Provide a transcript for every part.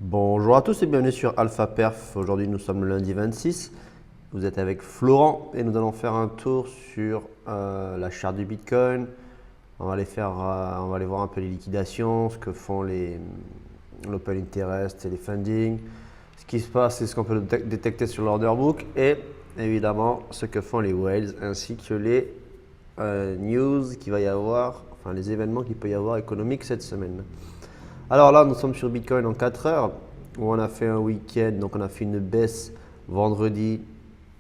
Bonjour à tous et bienvenue sur Alpha Perf. Aujourd'hui nous sommes le lundi 26. Vous êtes avec Florent et nous allons faire un tour sur la charte du Bitcoin. On va aller voir un peu les liquidations, ce que font l'open interest et les funding, ce qui se passe et ce qu'on peut détecter sur l'order book et évidemment ce que font les whales ainsi que les news qu'il va y avoir, enfin les événements qu'il peut y avoir économiques cette semaine. Alors là, nous sommes sur Bitcoin en 4 heures, où on a fait un week-end, donc on a fait une baisse vendredi,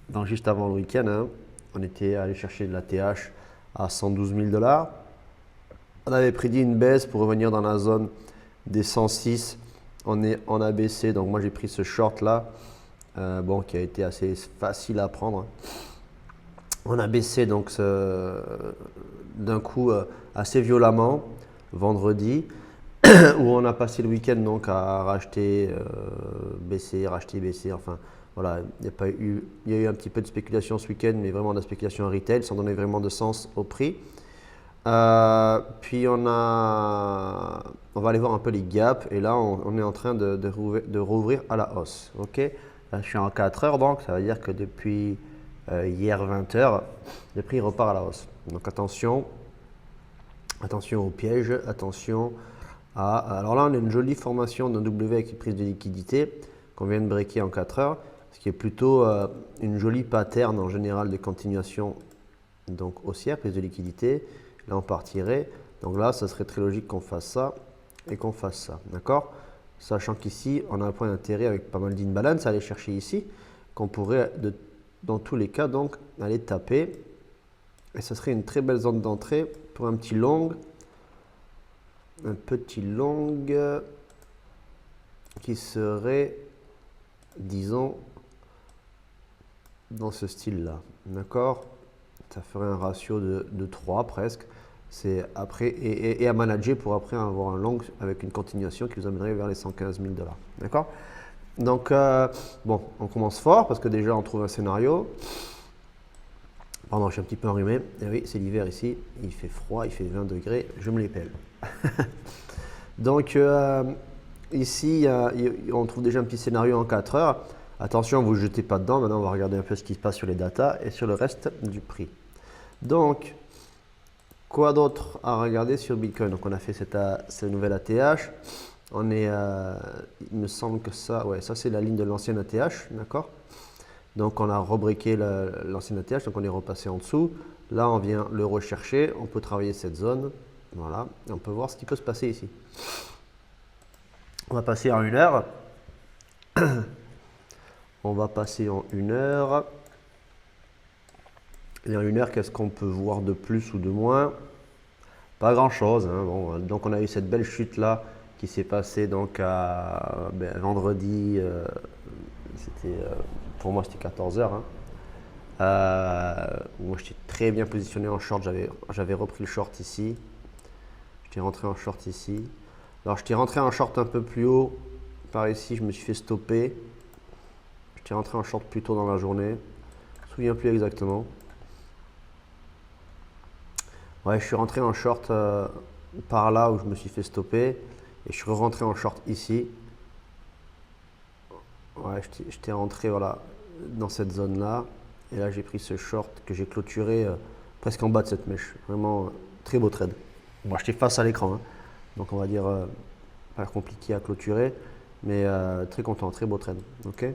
donc juste avant le week-end, hein. On était allé chercher de la TH à 112 000 $. On avait prédit une baisse pour revenir dans la zone des 106. On est en ABC, donc moi j'ai pris ce short là, bon, qui a été assez facile à prendre. On a baissé donc d'un coup assez violemment vendredi. Où on a passé le week-end donc à racheter, baisser, racheter, baisser. Enfin, voilà, il y a eu un petit peu de spéculation ce week-end, mais vraiment de la spéculation en retail, sans donner vraiment de sens au prix. Puis on va aller voir un peu les gaps, et là on est en train de rouvrir à la hausse. Ok, là, je suis en 4 heures, donc ça veut dire que depuis hier 20 heures, le prix repart à la hausse. Donc attention, attention au piège, attention. Alors là, on a une jolie formation d'un W avec une prise de liquidité qu'on vient de breaker en 4 heures, ce qui est plutôt une jolie pattern en général de continuation donc haussière, prise de liquidité. Là, on partirait. Donc là, ça serait très logique qu'on fasse ça et qu'on fasse ça. D'accord? Sachant qu'ici, on a un point d'intérêt avec pas mal d'imbalance à aller chercher ici, qu'on pourrait, dans tous les cas, donc aller taper. Et ce serait une très belle zone d'entrée pour un petit long qui serait, disons, dans ce style-là. D'accord? Ça ferait un ratio de 3 presque. C'est après, et à manager pour après avoir un long avec une continuation qui vous amènerait vers les 115 000 $. D'accord? Donc, bon, on commence fort parce que déjà on trouve un scénario. Pardon, je suis un petit peu enrhumé. Et oui, c'est l'hiver ici. Il fait froid, il fait 20 degrés. Je me les pèle. Donc ici, on trouve déjà un petit scénario en 4 heures. Attention, vous ne jetez pas dedans. Maintenant, on va regarder un peu ce qui se passe sur les datas et sur le reste du prix. Donc, quoi d'autre à regarder sur Bitcoin? Donc, on a fait cette nouvelle ATH. Il me semble que ça, ouais, ça c'est la ligne de l'ancienne ATH, d'accord? Donc, on a rebriqué l'ancienne ATH, donc on est repassé en dessous. Là, on vient le rechercher. On peut travailler cette zone. Voilà, et on peut voir ce qui peut se passer ici. On va passer en 1 heure. On va passer en 1 heure. Et en 1 heure, qu'est-ce qu'on peut voir de plus ou de moins? Pas grand-chose, hein. Bon, donc on a eu cette belle chute là qui s'est passée donc vendredi. Pour moi, c'était 14 heures. Hein. Moi, j'étais très bien positionné en short. J'avais repris le short ici. J'étais rentré en short ici. Alors, j'étais rentré en short un peu plus haut. Par ici, je me suis fait stopper. J'étais rentré en short plus tôt dans la journée. Je ne me souviens plus exactement. Ouais, je suis rentré en short par là où je me suis fait stopper. Et je suis rentré en short ici. Ouais, j'étais rentré voilà, dans cette zone-là. Et là, j'ai pris ce short que j'ai clôturé presque en bas de cette mèche. Vraiment très beau trade. Bon, j'étais face à l'écran. Hein. Donc, on va dire pas compliqué à clôturer. Mais très content, très beau trade. Ok.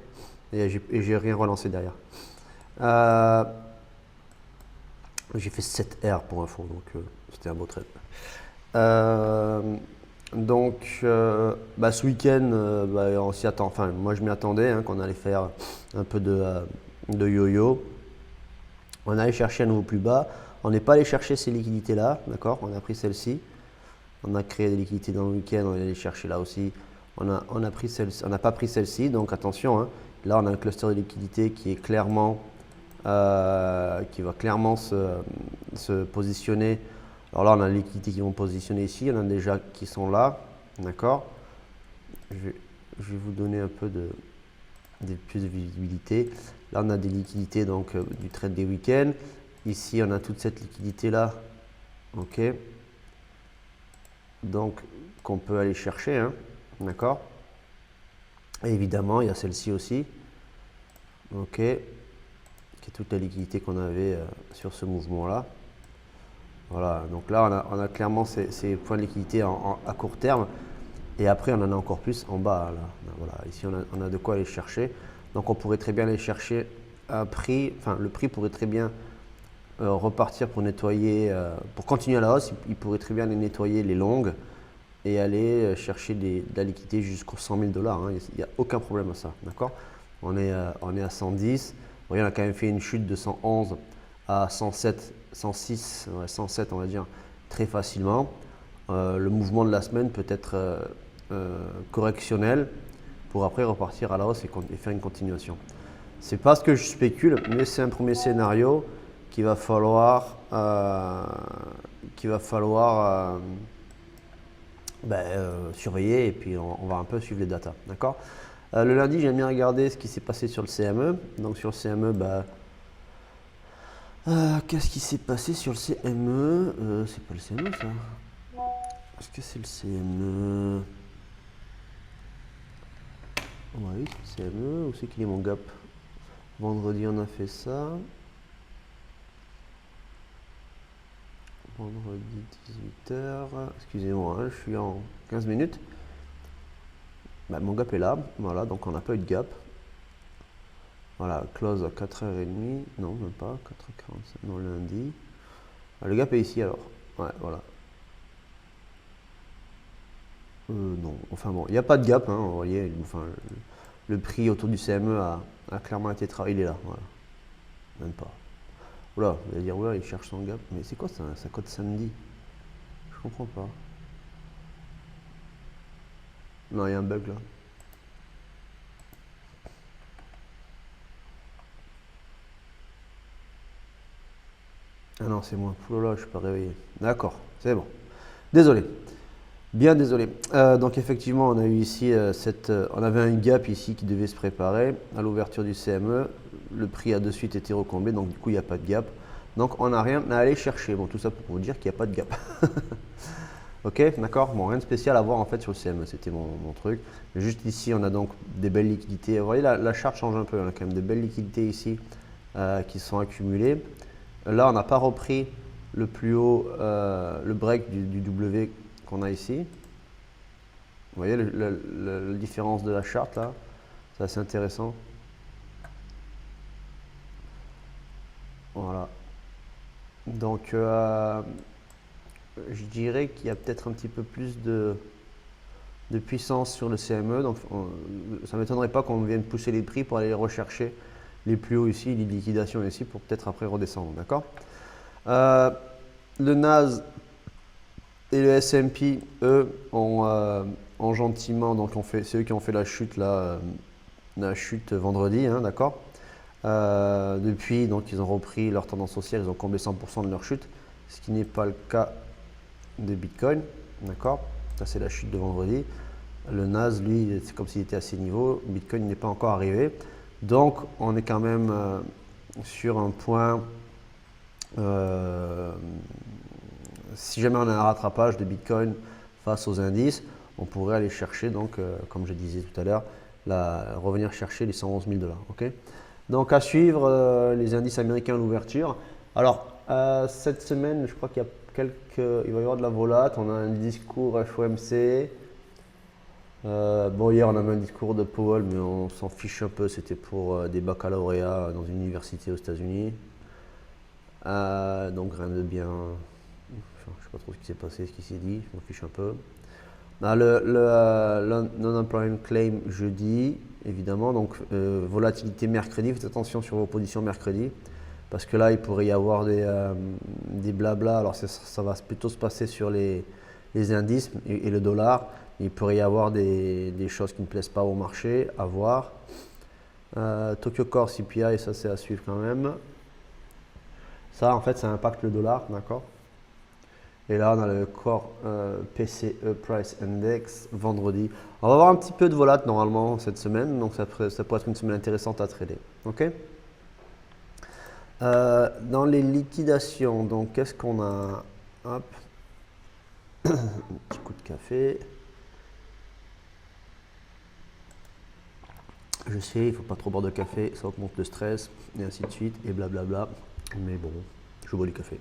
Et j'ai rien relancé derrière. J'ai fait 7R pour info, donc c'était un beau trade. Ce week-end, on s'y attend. Enfin, moi je m'y attendais hein, qu'on allait faire un peu de yo-yo. On allait chercher à nouveau plus bas. On n'est pas allé chercher ces liquidités-là, d'accord? On a pris celle-ci. On a créé des liquidités dans le week-end, on est allé chercher là aussi. On n'a pas pris celle-ci, donc attention. Hein. Là, on a un cluster de liquidités qui est clairement, qui va clairement se positionner. Alors là, on a les liquidités qui vont positionner ici. Il y en a déjà qui sont là, d'accord. Je vais vous donner un peu de plus de visibilité. Là, on a des liquidités donc du trade des week-ends. Ici, on a toute cette liquidité là, ok. Donc, qu'on peut aller chercher, hein, d'accord. Et évidemment, il y a celle-ci aussi. Ok. Qui est toute la liquidité qu'on avait sur ce mouvement-là. Voilà, donc là on a clairement ces points de liquidité à court terme. Et après, on en a encore plus en bas. Là. Voilà, ici, on a de quoi aller chercher. Donc, on pourrait très bien aller chercher un prix. Enfin, le prix pourrait très bien repartir pour nettoyer, pour continuer à la hausse. Il pourrait très bien aller nettoyer les longues et aller chercher de la liquidité jusqu'aux 100 000 $. Hein. Il n'y a aucun problème à ça. D'accord, on est à 110. Vous voyez, on a quand même fait une chute de 111 à 107, 106, ouais, 107, on va dire, très facilement. Le mouvement de la semaine peut être correctionnel pour après repartir à la hausse et faire une continuation. C'est pas ce que je spécule, mais c'est un premier scénario qu'il va falloir, surveiller et puis on va un peu suivre les datas. D'accord. Le lundi, j'aime bien regarder ce qui s'est passé sur le CME. Donc sur le CME, qu'est-ce qui s'est passé sur le CME? C'est pas le CME ça. Est-ce que c'est le CME? Oui, c'est le CME. Où c'est qu'il est mon gap? Vendredi, on a fait ça. Vendredi 18h. Excusez-moi, hein, je suis en 15 minutes. Mon gap est là. Voilà, donc on n'a pas eu de gap. Voilà, close à 4h30. Non, même pas. 4h45. Non, lundi. Le gap est ici alors. Ouais, voilà. Non, enfin bon, il n'y a pas de gap, hein, vous voyez, enfin, le prix autour du CME a clairement été travaillé, il est là, voilà, même pas. Oula, vous allez dire, oula, il cherche son gap, mais c'est quoi ça, ça code samedi? Je comprends pas. Non, il y a un bug là. Ah non, c'est moi, oula, je suis pas réveillé. D'accord, c'est bon. Désolé. Bien désolé. Donc effectivement, on a eu ici on avait un gap ici qui devait se préparer à l'ouverture du CME. Le prix a de suite été recomblé, donc du coup il n'y a pas de gap. Donc on n'a rien à aller chercher. Bon, tout ça pour vous dire qu'il n'y a pas de gap. Ok, d'accord. Bon, rien de spécial à voir en fait sur le CME, c'était mon truc. Juste ici, on a donc des belles liquidités. Vous voyez, la charte change un peu. On a quand même de belles liquidités ici qui sont accumulées. Là, on n'a pas repris le plus haut, le break du W qu'on a ici. Vous voyez la différence de la charte là, c'est assez intéressant. Voilà. Donc je dirais qu'il y a peut-être un petit peu plus de puissance sur le CME. Donc ça ne m'étonnerait pas qu'on vienne pousser les prix pour aller rechercher les plus hauts ici, les liquidations ici, pour peut-être après redescendre. D'accord. Le NAS et le S&P, eux, ont gentiment, donc c'est eux qui ont fait la chute là, la chute vendredi, hein, d'accord. Depuis, donc ils ont repris leur tendance haussière, ils ont comblé 100% de leur chute, ce qui n'est pas le cas de Bitcoin, d'accord. Ça c'est la chute de vendredi. Le NAS, lui, c'est comme s'il était à ces niveaux. Bitcoin n'est pas encore arrivé, donc on est quand même sur un point. Si jamais on a un rattrapage de Bitcoin face aux indices, on pourrait aller chercher, donc, comme je disais tout à l'heure, revenir chercher les 111 000 $. Okay, donc à suivre les indices américains à l'ouverture. Alors cette semaine, je crois qu'il y a il va y avoir de la volate. On a un discours FOMC. Bon, hier on avait un discours de Powell, mais on s'en fiche un peu. C'était pour des baccalauréats dans une université aux États-Unis. Donc rien de bien. Enfin, je ne sais pas trop ce qui s'est passé, ce qui s'est dit, je m'en fiche un peu. Le non-employment claim jeudi, évidemment, donc volatilité mercredi, faites attention sur vos positions mercredi, parce que là il pourrait y avoir des blabla, alors ça va plutôt se passer sur les indices et le dollar, il pourrait y avoir des choses qui ne plaisent pas au marché, à voir. Tokyo Core CPI, ça c'est à suivre quand même. Ça en fait ça impacte le dollar, d'accord. Et là, on a le Core PCE Price Index vendredi. On va avoir un petit peu de volat normalement cette semaine, donc ça pourrait être une semaine intéressante à trader. Ok. Dans les liquidations, donc qu'est-ce qu'on a? Hop. Un petit coup de café. Je sais, il ne faut pas trop boire de café, ça augmente le stress, et ainsi de suite, et blablabla. Mais bon, je bois du café.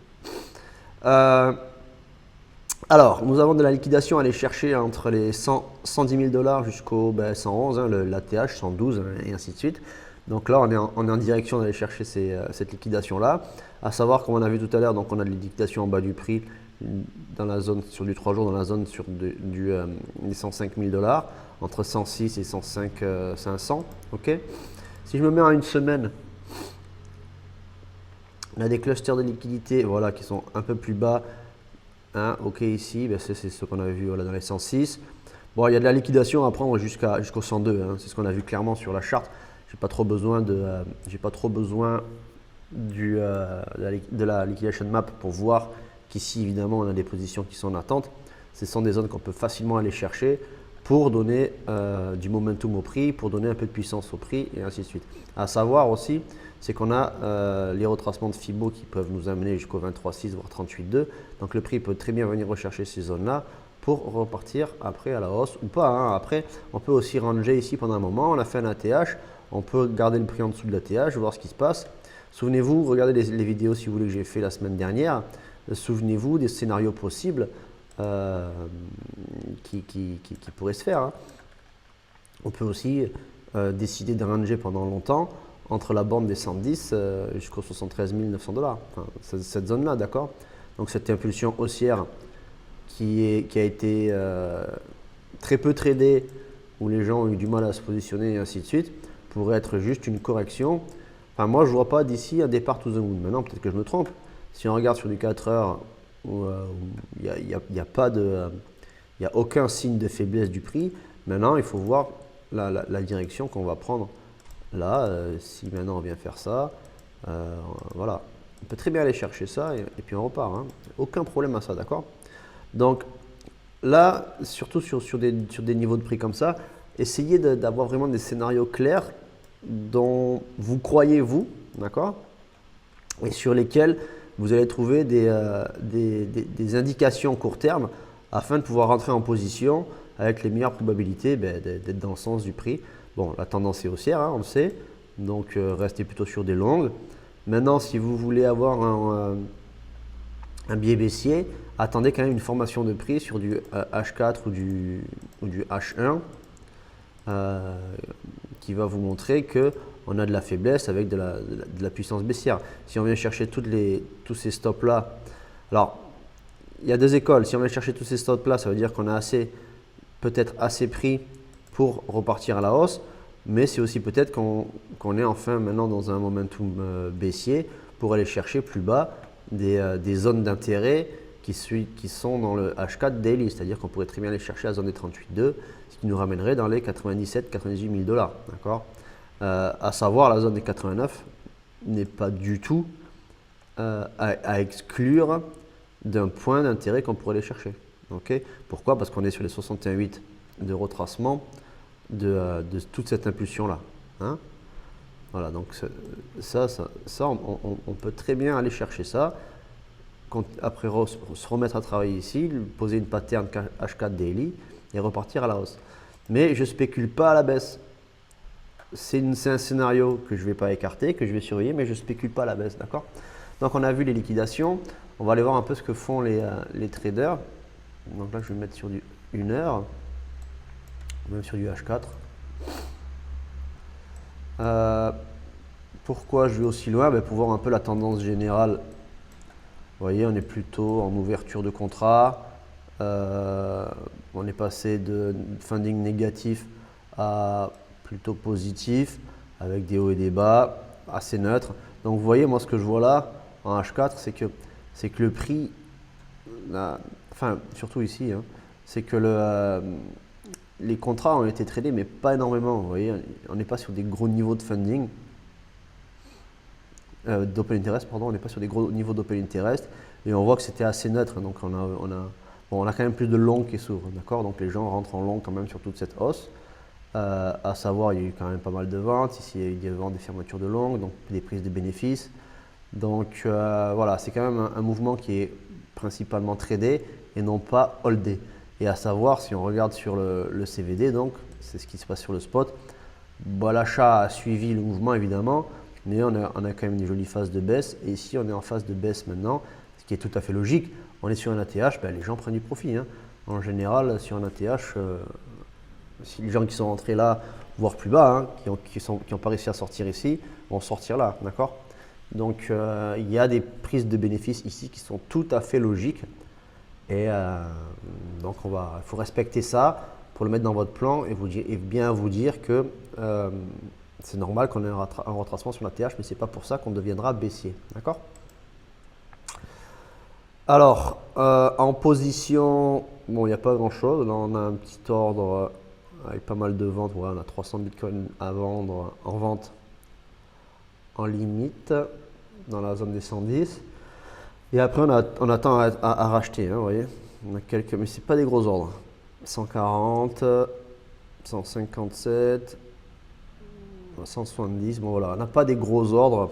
Alors, nous avons de la liquidation à aller chercher entre les 110 000 dollars jusqu'au 111, hein, l'ATH, 112, hein, et ainsi de suite. Donc là, on est en direction d'aller chercher cette liquidation-là. À savoir, comme on a vu tout à l'heure, donc on a de la liquidation en bas du prix dans la zone sur du 3 jours, dans la zone sur des 105 000 dollars, entre 106 et 105 500. Okay, si je me mets à une semaine, on a des clusters de liquidité voilà, qui sont un peu plus bas. Hein, ok, ici, c'est ce qu'on avait vu voilà, dans les 106. Bon, il y a de la liquidation à prendre jusqu'au 102. Hein, c'est ce qu'on a vu clairement sur la charte. J'ai pas trop besoin de la liquidation map pour voir qu'ici, évidemment, on a des positions qui sont en attente. Ce sont des zones qu'on peut facilement aller chercher pour donner du momentum au prix, pour donner un peu de puissance au prix et ainsi de suite. À savoir aussi, c'est qu'on a les retracements de Fibo qui peuvent nous amener jusqu'au 23,6 voire 38,2. Donc le prix peut très bien venir rechercher ces zones-là pour repartir après à la hausse ou pas. Hein. Après, on peut aussi ranger ici pendant un moment. On a fait un ATH, on peut garder le prix en dessous de l'ATH, voir ce qui se passe. Souvenez-vous, regardez les vidéos si vous voulez que j'ai fait la semaine dernière. Souvenez-vous des scénarios possibles qui pourraient se faire. Hein. On peut aussi décider de ranger pendant longtemps entre la bande des 110 jusqu'aux 73 900 dollars. Enfin, cette zone-là, d'accord? Donc cette impulsion haussière qui a été très peu tradée, où les gens ont eu du mal à se positionner et ainsi de suite, pourrait être juste une correction. Enfin, moi, je ne vois pas d'ici un départ to the moon. Maintenant, peut-être que je me trompe. Si on regarde sur du 4 heures, où il n'y a aucun signe de faiblesse du prix, maintenant, il faut voir la direction qu'on va prendre. Là, si maintenant on vient faire ça, voilà, on peut très bien aller chercher ça et puis on repart. Hein. Aucun problème à ça, d'accord? Donc là, surtout sur des niveaux de prix comme ça, essayez d'avoir vraiment des scénarios clairs dont vous croyez vous, d'accord? Et sur lesquels vous allez trouver des indications court terme afin de pouvoir rentrer en position avec les meilleures probabilités d'être dans le sens du prix. Bon, la tendance est haussière, hein, on le sait, donc restez plutôt sur des longues. Maintenant, si vous voulez avoir un biais baissier, attendez quand même une formation de prix sur du H4 ou du H1 qui va vous montrer qu'on a de la faiblesse avec de la puissance baissière. Si on vient chercher tous ces stops-là, alors il y a deux écoles. Si on vient chercher tous ces stops-là, ça veut dire qu'on a peut-être assez pris pour repartir à la hausse, mais c'est aussi peut-être qu'on est enfin maintenant dans un momentum baissier pour aller chercher plus bas des zones d'intérêt qui sont dans le H4 daily, c'est-à-dire qu'on pourrait très bien aller chercher la zone des 38,2, ce qui nous ramènerait dans les 97-98 000 dollars. D'accord, à savoir, la zone des 89 n'est pas du tout à exclure d'un point d'intérêt qu'on pourrait aller chercher. Okay, pourquoi? Parce qu'on est sur les 61,8 de retracement de toute cette impulsion-là. Hein, voilà, donc ça on peut très bien aller chercher ça. Après se remettre à travailler ici, poser une pattern H4 daily et repartir à la hausse. Mais je ne spécule pas à la baisse. C'est un scénario que je ne vais pas écarter, que je vais surveiller, mais je ne spécule pas à la baisse. D'accord? Donc on a vu les liquidations. On va aller voir un peu ce que font les traders. Donc là, je vais mettre sur du 1 heure, même sur du H4. Pourquoi je vais aussi loin? Pour voir un peu la tendance générale. Vous voyez, on est plutôt en ouverture de contrat. On est passé de funding négatif à plutôt positif, avec des hauts et des bas, assez neutre. Donc vous voyez, moi ce que je vois là en H4, c'est que le prix, enfin surtout ici, hein, c'est que les contrats ont été tradés, mais pas énormément. Vous voyez, on n'est pas sur des gros niveaux de funding. D'open interest, pardon, on n'est pas sur des gros niveaux d'open interest et on voit que c'était assez neutre, donc on a quand même plus de longs qui s'ouvrent, d'accord, donc les gens rentrent en long quand même sur toute cette hausse, à savoir il y a eu quand même pas mal de ventes, ici il y a eu des ventes, des fermetures de longues, donc des prises de bénéfices, donc voilà, c'est quand même un mouvement qui est principalement tradé et non pas holdé, et à savoir si on regarde sur le CVD, donc c'est ce qui se passe sur le spot, Bon, l'achat a suivi le mouvement évidemment, mais on a quand même des jolies phases de baisse. Et ici, on est en phase de baisse maintenant, ce qui est tout à fait logique. On est sur un ATH, ben, les gens prennent du profit, hein. En général, sur un ATH, si les gens qui sont rentrés là, voire plus bas, hein, qui ont pas réussi à sortir ici, vont sortir là, d'accord? Donc, il y a des prises de bénéfices ici qui sont tout à fait logiques. Et donc, il faut respecter ça pour le mettre dans votre plan et bien vous dire que c'est normal qu'on ait un retracement sur la TH, mais ce n'est pas pour ça qu'on deviendra baissier. D'accord? Alors, en position, bon, il n'y a pas grand-chose. Là, on a un petit ordre avec pas mal de ventes. Voilà, on a 300 bitcoins à vendre en vente en limite dans la zone des 110. Et après, on attend à racheter, hein, vous voyez. On a quelques, mais ce n'est pas des gros ordres. 140, 157, 170. Bon, voilà, on n'a pas des gros ordres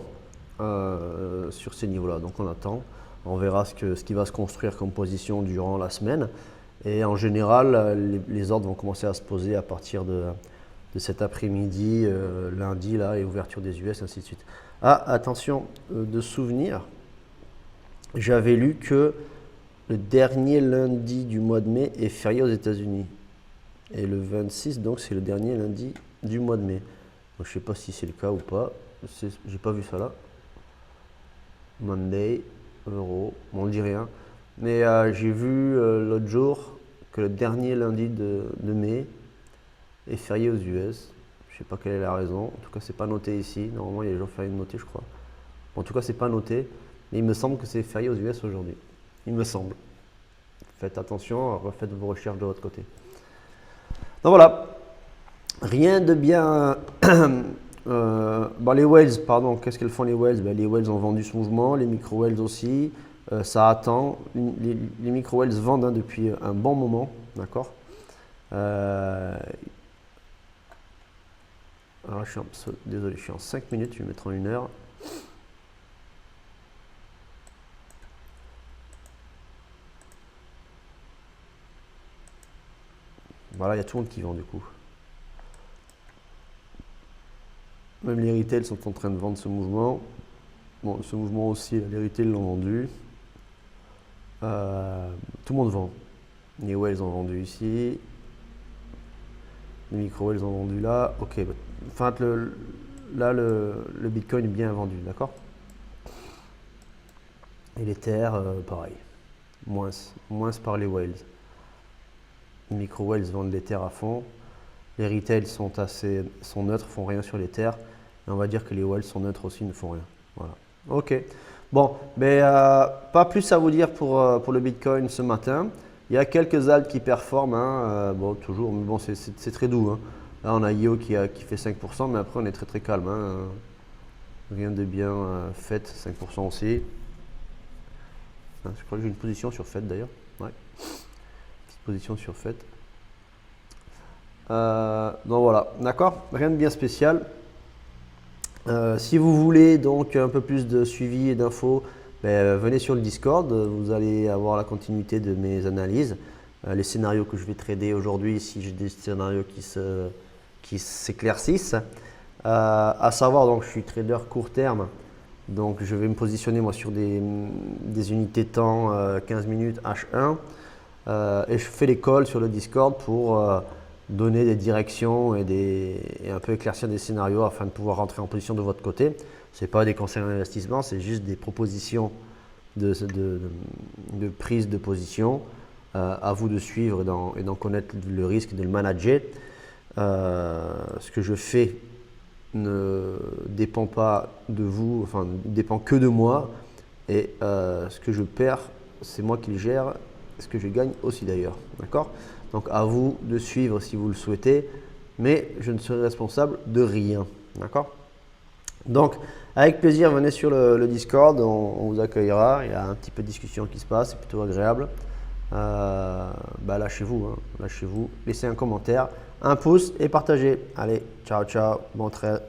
sur ces niveaux-là. Donc, on attend. On verra ce qui va se construire comme position durant la semaine. Et en général, les ordres vont commencer à se poser à partir de cet après-midi, lundi, là, et ouverture des US, ainsi de suite. Ah, attention, de souvenir, j'avais lu que le dernier lundi du mois de mai est férié aux États-Unis. Et le 26, donc, c'est le dernier lundi du mois de mai. Donc, je ne sais pas si c'est le cas ou pas. J'ai pas vu ça là. Monday, euro, bon, on ne dit rien. Mais j'ai vu l'autre jour que le dernier lundi de mai est férié aux US. Je ne sais pas quelle est la raison. En tout cas, c'est pas noté ici. Normalement, il y a des jours fériés notés, je crois. Bon, en tout cas, c'est pas noté. Mais il me semble que c'est férié aux US aujourd'hui. Il me semble. Faites attention, refaites vos recherches de votre côté. Donc voilà. Rien de bien. Les whales, pardon, qu'est-ce qu'elles font les whales? Les whales ont vendu ce mouvement, les micro-whales aussi. Ça attend. Les micro-whales vendent depuis un bon moment. D'accord. Alors, désolé, je suis en 5 minutes, je vais mettre en 1 heure. Voilà, il y a tout le monde qui vend du coup. Même les retails sont en train de vendre ce mouvement. Bon, ce mouvement aussi, les retails l'ont vendu. Tout le monde vend. Les whales ont vendu ici. Les micro-whales ont vendu là. Ok, enfin, là, le Bitcoin est bien vendu, d'accord? Et l'Ether, pareil. Moins par les whales. Les micro-whales vendent l'Ether à fond. Les retails sont neutres, font rien sur l'Ether. Et on va dire que les whales sont neutres aussi, ne font rien. Voilà. Ok. Bon, mais pas plus à vous dire pour le Bitcoin ce matin. Il y a quelques altes qui performent, hein, bon, toujours, mais bon, c'est très doux, hein. Là, on a IO qui fait 5%, mais après, on est très très calme, hein. Rien de bien fait, 5% aussi. Je crois que j'ai une position sur FED d'ailleurs. Ouais. Petite position sur FED. Donc voilà, d'accord, rien de bien spécial. Si vous voulez donc un peu plus de suivi et d'infos, venez sur le Discord, vous allez avoir la continuité de mes analyses, les scénarios que je vais trader aujourd'hui, si j'ai des scénarios qui s'éclaircissent. À savoir, donc je suis trader court terme, donc je vais me positionner moi sur des unités temps 15 minutes H1 et je fais les calls sur le Discord pour donner des directions et un peu éclaircir des scénarios afin de pouvoir rentrer en position de votre côté. Ce n'est pas des conseils d'investissement, c'est juste des propositions de prise de position. À vous de suivre et d'en connaître le risque, de le manager. Ce que je fais ne dépend pas de vous, enfin ne dépend que de moi. Et ce que je perds, c'est moi qui le gère. Ce que je gagne aussi d'ailleurs. D'accord ? Donc à vous de suivre si vous le souhaitez, mais je ne serai responsable de rien. D'accord? Donc avec plaisir, venez sur le Discord, on vous accueillera. Il y a un petit peu de discussion qui se passe, c'est plutôt agréable. Lâchez-vous, hein, lâchez-vous, laissez un commentaire, un pouce et partagez. Allez, ciao, ciao, bon trade.